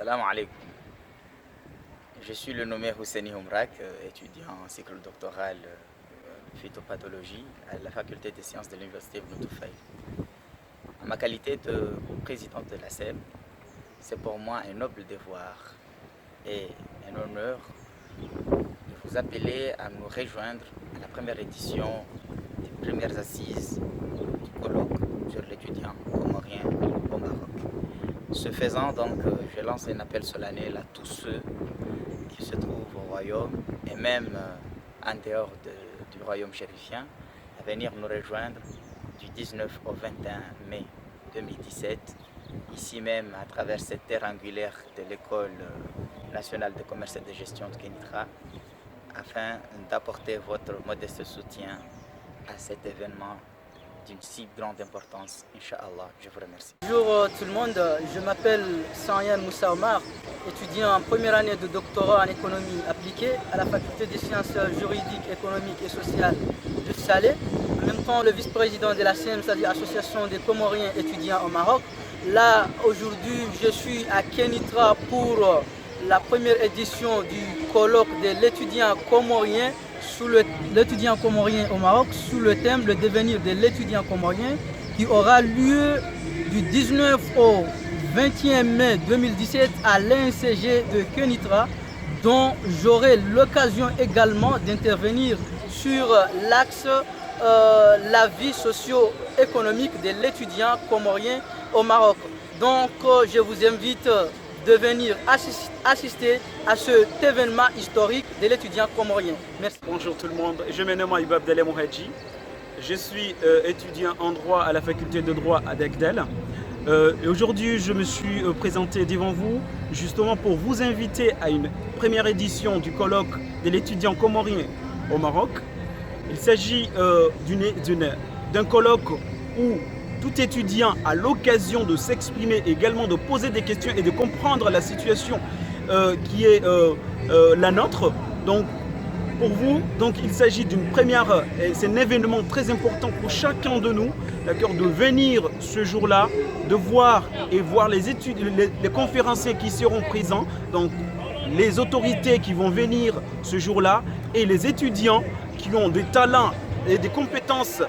Salam alaikum. Je suis le nommé Husseini Humrak, étudiant en cycle doctoral phytopathologie à la faculté des sciences de l'université Ibn Tufayl. En ma qualité de président de la SEM, c'est pour moi un noble devoir et un honneur de vous appeler à nous rejoindre à la première édition des premières assises du colloque sur l'étudiant comorien au Maroc. Ce faisant, donc, je lance un appel solennel à tous ceux qui se trouvent au royaume et même en dehors du royaume chérifien à venir nous rejoindre du 19 au 21 mai 2017, ici même à travers cette terre angulaire de l'École nationale de commerce et de gestion de Kénitra, afin d'apporter votre modeste soutien à cet événement d'une si grande importance, Inch'Allah. Je vous remercie. Bonjour tout le monde, je m'appelle Sanyan Moussa Omar, étudiant en première année de doctorat en économie appliquée à la faculté des sciences juridiques, économiques et sociales de Salé. En même temps, le vice-président de la CEM, c'est-à-dire Association des Comoriens étudiants au Maroc. Là, aujourd'hui, je suis à Kénitra pour la première édition du colloque de l'étudiant comorien l'étudiant comorien au Maroc sous le thème le devenir de l'étudiant comorien qui aura lieu du 19 au 21 mai 2017 à l'INCG de Kénitra, dont j'aurai l'occasion également d'intervenir sur l'axe la vie socio-économique de l'étudiant comorien au Maroc. Donc je vous invite de venir assister à cet événement historique de l'étudiant comorien. Merci. Bonjour tout le monde, je me nomme Ibab Abdelé Mouhadji. Je suis étudiant en droit à la faculté de droit à Degdel. Et aujourd'hui, je me suis présenté devant vous justement pour vous inviter à une première édition du colloque de l'étudiant comorien au Maroc. Il s'agit d'un colloque où tout étudiant a l'occasion de s'exprimer, également de poser des questions et de comprendre la situation qui est la nôtre. Donc, pour vous, il s'agit d'une première, c'est un événement très important pour chacun de nous, d'accord, de venir ce jour-là, de voir les conférenciers qui seront présents, donc les autorités qui vont venir ce jour-là et les étudiants qui ont des talents et des compétences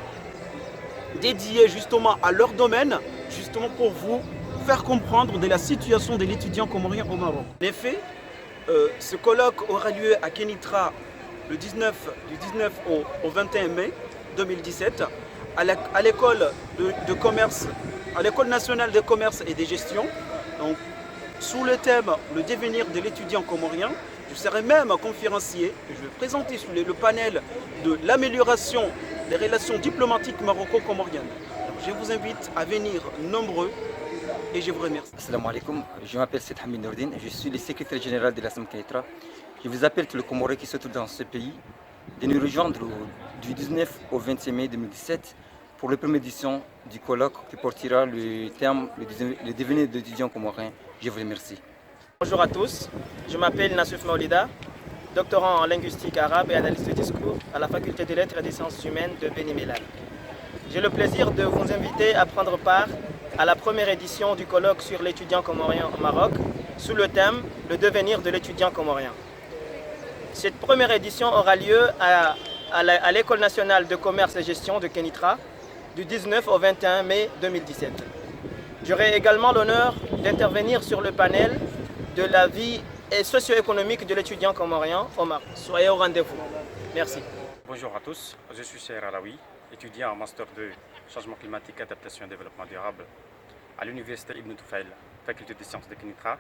dédiés justement à leur domaine, justement pour vous faire comprendre de la situation de l'étudiant comorien au Maroc. En effet, ce colloque aura lieu à Kénitra du 19 au 21 mai 2017 à l'école de commerce, à l'école nationale de commerce et de gestion. Donc, sous le thème le devenir de l'étudiant comorien, je serai même conférencier et je vais présenter sur le panel de l'amélioration des relations diplomatiques maroco-comoriennes. Je vous invite à venir nombreux et je vous remercie. Assalamu alaikum, je m'appelle Seth Hamid Nourdine, je suis le secrétaire général de la SEM Kénitra. Je vous appelle tous les Comoriens qui se trouvent dans ce pays de nous rejoindre du 19 au 25 mai 2017 pour la première édition du colloque qui portera le thème le devenir de l'étudiant comorien. Je vous remercie. Bonjour à tous, je m'appelle Nassif Maolida, doctorant en linguistique arabe et analyse de discours à la faculté des lettres et des sciences humaines de Beni Mellal. J'ai le plaisir de vous inviter à prendre part à la première édition du colloque sur l'étudiant comorien au Maroc sous le thème le devenir de l'étudiant comorien. Cette première édition aura lieu à l'École nationale de commerce et gestion de Kénitra du 19 au 21 mai 2017. J'aurai également l'honneur d'intervenir sur le panel de la vie socio-économique de l'étudiant comorien au Maroc. Soyez au rendez-vous. Merci. Bonjour à tous, je suis Cheikh Alaoui, étudiant en Master 2 Changement climatique, adaptation et développement durable à l'Université Ibn Tufayl, faculté des sciences de Kénitra.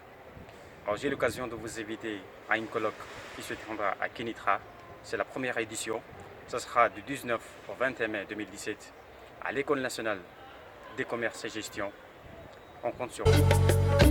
J'ai l'occasion de vous inviter à une colloque qui se tiendra à Kénitra. C'est la première édition. Ce sera du 19 au 21 mai 2017 à l'École nationale des commerces et gestion. On compte sur vous.